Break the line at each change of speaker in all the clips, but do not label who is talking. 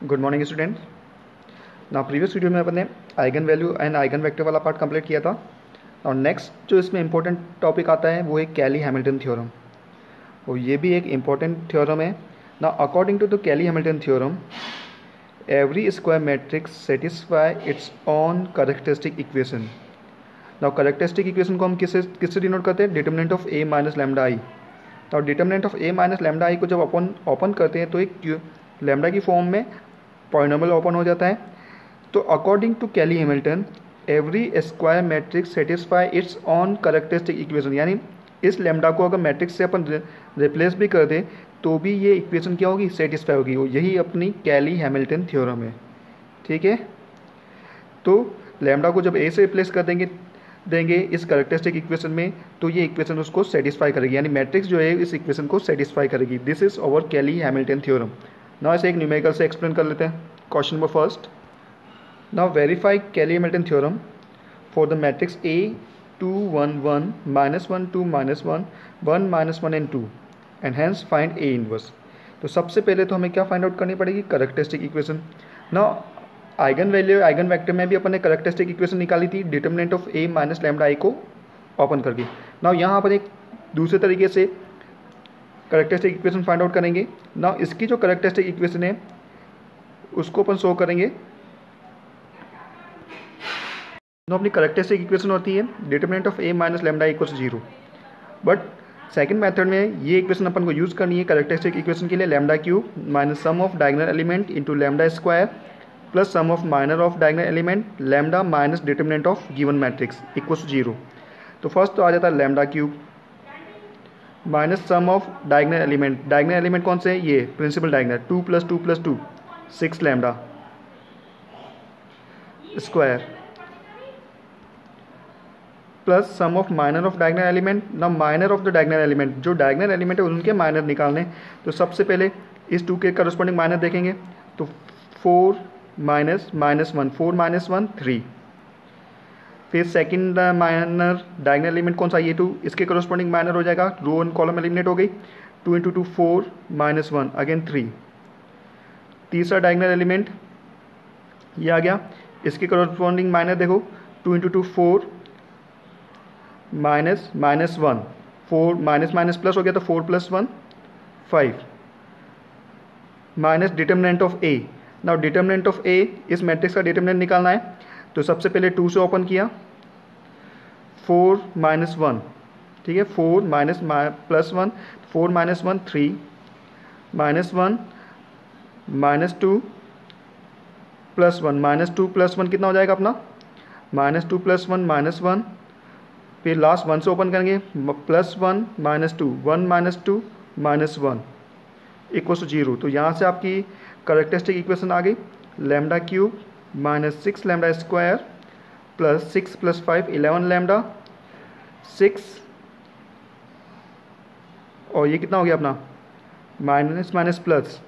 Good morning student. ना previous video में अपने eigen value and eigen vector वाला पार्ट कंप्लीट किया था और नेक्स्ट जो इसमें इंपॉर्टेंट टॉपिक आता है वो है कैली हैमिल्टन थ्योरम। और ये भी एक इम्पॉर्टेंट थ्योरम है। ना according to the Cayley Hamilton theorem every square matrix satisfy its own characteristic equation. ना कैरेक्टरिस्टिक इक्वेशन को हम किससे डिनोट करते हैं? Determinant of A minus lambda I. तो determinant of A minus lambda I को जब अपन ओपन करते हैं तो एक लैम्डा की फॉर्म में पॉलिनोमियल ओपन हो जाता है। तो according to Cayley Hamilton every square matrix satisfy its own characteristic equation, यानी इस लैम्डा को अगर मैट्रिक्स से अपन रिप्लेस भी कर दें तो भी ये इक्वेशन क्या होगी? सेटिस्फाई होगी। यही अपनी कैली हैमिल्टन थ्योरम है। ठीक है, तो लैम्डा को जब ए से रिप्लेस कर देंगे इस कैरेक्टरिस्टिक इक्वेशन में तो ये इक्वेशन उसको सेटिस्फाई करेगी, यानी मैट्रिक्स जो है इस इक्वेशन को सेटिस्फाई करेगी। This is our Cayley Hamilton theorem. Now ऐसे एक न्यूमेरिकल से एक्सप्लेन कर लेते हैं। Question number first, now verify Cayley Hamilton theorem for the matrix A 2 1 1 -1 2 -1 1 -1 and 2 and hence find A inverse. तो सबसे पहले तो हमें क्या फाइंड आउट करनी पड़ेगी? Characteristic equation. Now eigenvalue eigenvector में भी अपन ने कैरेक्टरिस्टिक इक्वेशन निकाली थी determinant of A minus lambda I को ओपन करके। नाउ यहाँ पर एक दूसरे तरीके से कैरेक्टरिस्टिक इक्वेशन फाइंड आउट करेंगे। नाउ इसकी जो कैरेक्टरिस्टिक इक्वेशन है उसको अपन शो करेंगे। नाउ अपनी कैरेक्टरिस्टिक इक्वेशन होती है determinant of A minus lambda equals 0। But second method में ये इक्वेशन अपन को यूज़ करनी है कैरेक्टरिस्टिक इक्वेशन के लिए lambda cube minus sum of diagonal element into lambda square plus sum of minor of diagonal element lambda minus determinant of given matrix equals 0। तो first तो आ जाता है lambda cube minus sum of diagonal element. Diagonal element कौन से है? ये principal diagonal 2 + 2 + 2 6 lambda square plus sum of minor of diagonal element. ना minor of the diagonal element, जो डायगोनल एलिमेंट है उनके माइनर निकालने। तो सबसे पहले इस 2 के करस्पॉन्डिंग माइनर देखेंगे तो 4 -1 4 - 1 3। फिर सेकंड माइनर डायगोनल एलिमेंट कौन सा? ये 2, इसके करस्पॉन्डिंग माइनर हो जाएगा। रो एंड कॉलम एलिमिनेट हो गई। 2 × 2 4 -1 अगेन 3। तीसरा डायगोनल एलिमेंट ये आ गया, इसके करस्पॉन्डिंग माइनर देखो 2 × 2 4 -1 4 माइनस प्लस हो गया तो 4 + 1 5 minus determinant of A. Now determinant of A इस मैट्रिक्स का डिटर्मिनेंट निकालना है। तो सबसे पहले 2 से ओपन किया 4 - 1, ठीक है, 4 माइनस प्लस 1 4 - 1 3 -1 -2 + 1 -2 + 1 कितना हो जाएगा अपना? -2 + 1 -1। फिर लास्ट 1 से ओपन करेंगे +1 -2 1 -2 -1 इक्वल्स 0। तो यहाँ से आपकी कैरेक्टरिस्टिक इक्वेशन आ गई lambda cube minus 6 lambda square plus 6 + 5 11 lambda 6। और ये कितना हो गया अपना? माइनस माइनस प्लस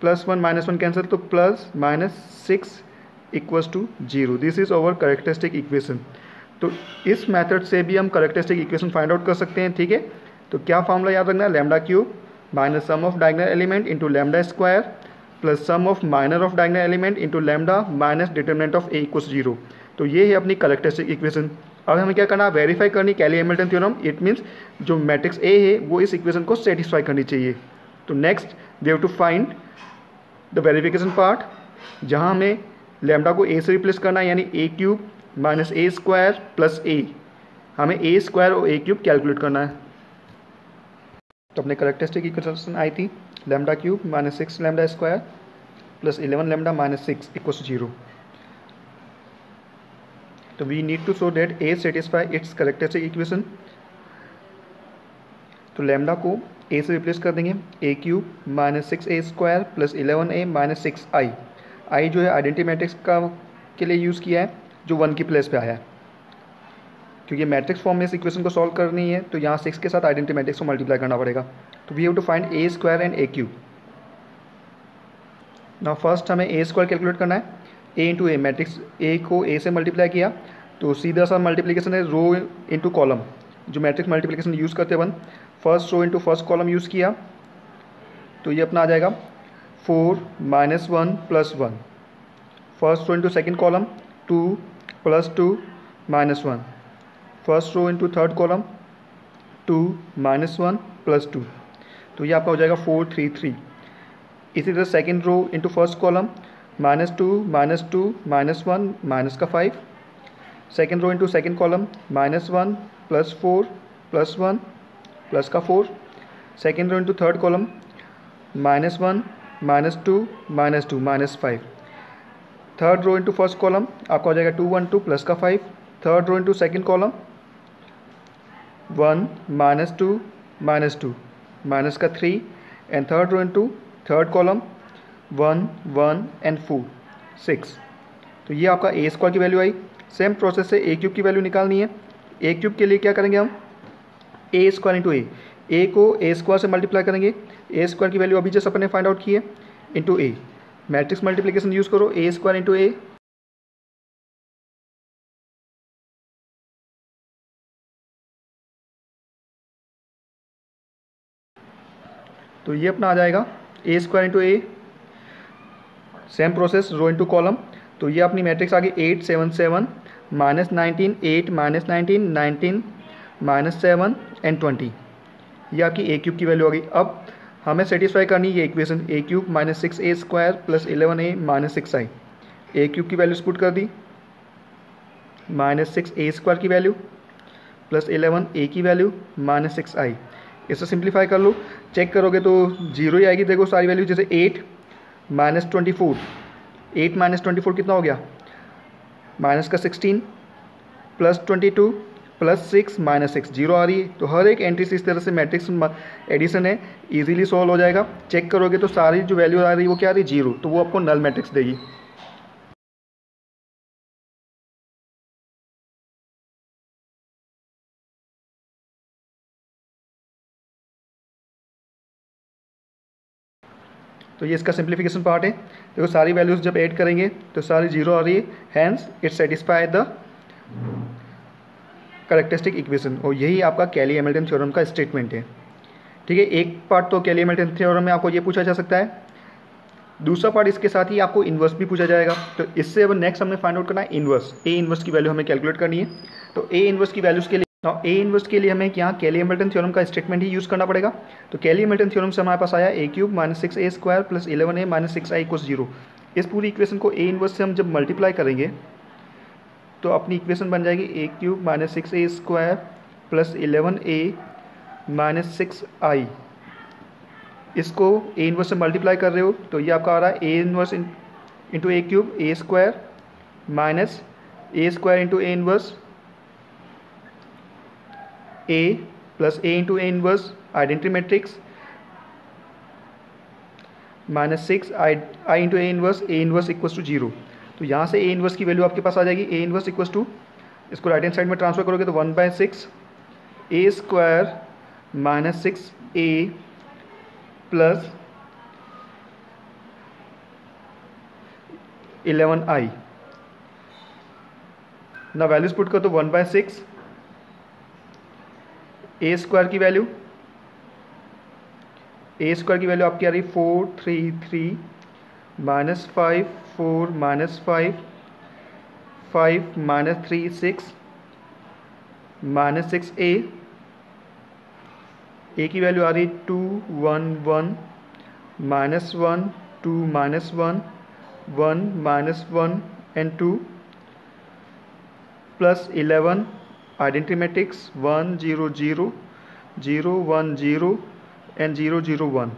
+1 -1 कैंसिल तो plus -6 equals to 0। This is our characteristic equation. तो इस मेथड से भी हम कैरेक्टरिस्टिक इक्वेशन फाइंड आउट कर सकते हैं। ठीक है, तो क्या फॉर्मूला याद रखना है? Lambda cube minus sum of diagonal element into lambda square plus sum of minor of diagonal element into lambda minus determinant of A equals 0। तो ये है अपनी कैरेक्टरिस्टिक इक्वेशन। अब हमें क्या करना है? वेरीफाई करनी Cayley Hamilton theorem. It means जो मैट्रिक्स ए है वो इस इक्वेशन को सेटिस्फाई करनी चाहिए। तो next we have to find the verification part, जहाँ हमें लैम्डा को ए से रिप्लेस करना है, यानी a cube minus a square plus a। हमें a स्क्वायर और a क्यूब कैलकुलेट करना है। तो अपने कैरेक्टरिस्टिक इक्वेशन आई थी lambda cube minus 6 lambda square plus 11 lambda minus 6 equals 0। तो we need to show that a satisfy its characteristic equation. तो लैम्डा को a से रिप्लेस कर देंगे a cube minus 6a square plus 11a minus 6i। I जो है identity matrix का के लिए यूज़ किया है जो 1 की प्लेस पे आया है, क्योंकि मैट्रिक्स फॉर्म में इस इक्वेशन को सॉल्व करनी है तो यहाँ 6 के साथ आइडेंटिटी मैट्रिक्स को मल्टीप्लाई करना पड़ेगा। तो we have to find a square and a cube. Now first हमें a स्क्वायर कैलकुलेट करना है। a into A, matrix a को a से मल्टीप्लाई किया तो सीधा सा मल्टीप्लिकेशन है रो इंटू कॉलम। जो मैट्रिक्स मल्टीप्लिकेशन यूज़ करते हैं first row into first column use किया तो ये अपना आ जाएगा 4 minus 1 plus 1. First row into second column, 2 plus 2 minus 1. First row into third column, 2 minus 1 plus 2. तो ये आपका हो जाएगा 4 3 3. इसी तरह second row into first column, -2 -2 -1 minus का 5. Second row into second column, -1 plus 4 plus 1 plus का 4. Second row into third column, -1 -2 -2 -5. Third row into first column आपका हो जाएगा 2 1 2 प्लस का 5. Third row into second column, 1 -2 -2 minus का 3. And third row into third column, 1 1 and 4 6. तो ये आपका ए square की वैल्यू आई. सेम प्रोसेस से ए क्यूब की वैल्यू निकालनी है. ए क्यूब के लिए क्या करेंगे हम, ए स्क्वायर इंटू ए को ए स्क्वायर से मल्टीप्लाई करेंगे. ए स्क्वायर की वैल्यू अभी जैसे अपन ने फाइंड आउट की है, into A. Matrix multiplication use करो, ए स्क्वायर इंटू ए. तो ये अपना आ जाएगा ए स्क्वायर इंटू ए. सेम प्रोसेस रो इंटू कॉलम. तो ये अपनी मैट्रिक्स आ गई 8 7 7 -19 8 -19 19 -7 एंड 20. ये आपकी ए क्यूब की वैल्यू आ गई. अब हमें सेटिस्फाई करनी है ये equation, A cube -6a square plus 11a -6i. A cube की वैल्यूज पुट कर दी, -6a स्क्वायर की वैल्यू प्लस 11a की वैल्यू -6i. इसे सिंप्लीफाई कर लो, चेक करोगे तो जीरो ही आएगी. देखो सारी वैल्यू, जैसे 8 -24, 8 -24 कितना हो गया, माइनस का 16 प्लस 22 प्लस 6 -6, जीरो आ रही है. तो हर एक एंट्री से इस तरह से मैट्रिक्स एडिशन है, इजीली सॉल्व हो जाएगा. चेक करोगे तो सारी जो वैल्यू आ रही है वो क्या आ रही है, जीरो. तो वो आपको नल मैट्रिक्स देगी. तो ये इसका सिंप्लीफिकेशन पार्ट है. देखो सारी वैल्यूज जब ऐड करेंगे तो सारी जीरो आ रही है, hence it satisfy the characteristic equation. और यही आपका कैली हैमिल्टन थ्योरम का स्टेटमेंट है. ठीक है, एक पार्ट तो कैली हैमिल्टन थ्योरम में आपको ये पूछा जा सकता है. दूसरा पार्ट इसके साथ ही आपको इन्वर्स भी पूछा जाएगा. तो इससे अब नेक्स्ट हमें फाइंड आउट करना है इन्वर्स. ए इन्वर्स की वैल्यू हमें कैलकुलेट करनी है. तो ए इन्वर्स की वैल्यूज के लिए, ए इन्वर्स के लिए हमें यहाँ कैली हैमिल्टन थ्योरम का स्टेटमेंट ही यूज़ करना पड़ेगा. तो कैली हैमिल्टन थ्योरम से हमारे पास आया A cube -6a square plus 11a -6i equals 0. इस पूरी इक्वेशन को ए इन्वर्स से हम जब मल्टीप्लाई करेंगे तो अपनी इक्वेशन बन जाएगी ए cube -6a square plus 11a -6i. इसको ए इन्वर्स से मल्टीप्लाई कर रहे हो तो ये आपका आ रहा है A inverse into A cube A square minus A square into A inverse A plus A into A inverse identity matrix -6 I into A inverse equals to 0. तो यहाँ से ए इन्वर्स की वैल्यू आपके पास आ जाएगी, ए इन्वर्स इक्वल्स टू, इसको right hand side में transfer करोगे तो 1/6 ए स्क्वायर -6a प्लस 11i. ना वैल्यूज पुट कर तो 1/6 ए स्क्वायर की वैल्यू, ए स्क्वायर की वैल्यू आपकी आ रही 4 3 3 -5 4 -5 5 -3 6 -6a. ए की वैल्यू आ रही 2 1 1 -1 2 -1 1 -1 and 2 plus 11 identity matrix 1 0 0 0 1 0 and 0 0 1.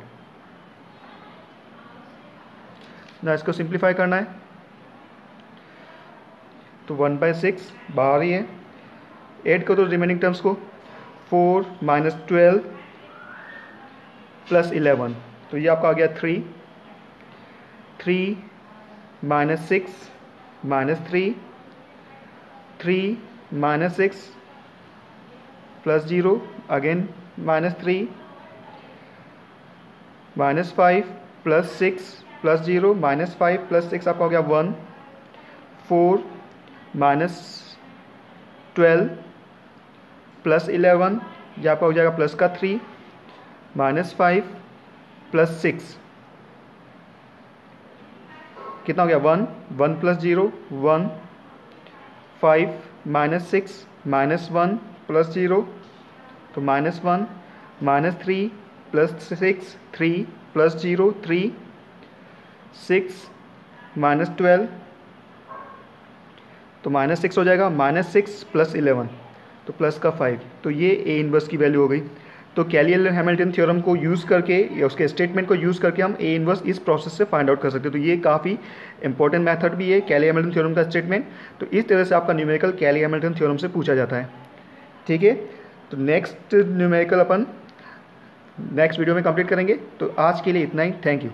ना इसको सिंप्लीफाई करना है तो 1/6 बाहर ही है. ऐड करो रिमेनिंग टर्म्स को, 4 -12 प्लस 11. तो ये आपका आ गया 3 3 -6 -3 3 -6 plus 0 again -3 -5 plus 6 plus 0 -5 plus 6 आपका हो गया 1 4 -12 प्लस 11, ये आपका हो जाएगा प्लस का 3 -5 प्लस 6 कितना हो गया 1, 1 प्लस 0 1, 5 माइनस 6 -1 प्लस 0 तो -1, -3 प्लस 6 3 प्लस 0 3, 6 -12 तो -6 हो जाएगा, -6 प्लस 11 तो प्लस का 5, तो ये ए इनवर्स की वैल्यू हो गई। तो कैली हैमिल्टन थ्योरम को यूज़ करके या उसके स्टेटमेंट को यूज़ करके हम ए इनवर्स इस प्रोसेस से फाइंड आउट कर सकते हैं। तो ये काफ़ी इंपॉर्टेंट मेथड भी है कैली हैमिल्टन थ्योरम का स्टेटमेंट। तो इस तरह से आपका न्यूमेरिकल कैली हैमिल्टन थ्योरम से पूछा जाता है। ठीक है, तो नेक्स्ट न्यूमेरिकल अपन नेक्स्ट वीडियो में कंप्लीट करेंगे। तो आज के लिए इतना ही, थैंक यू।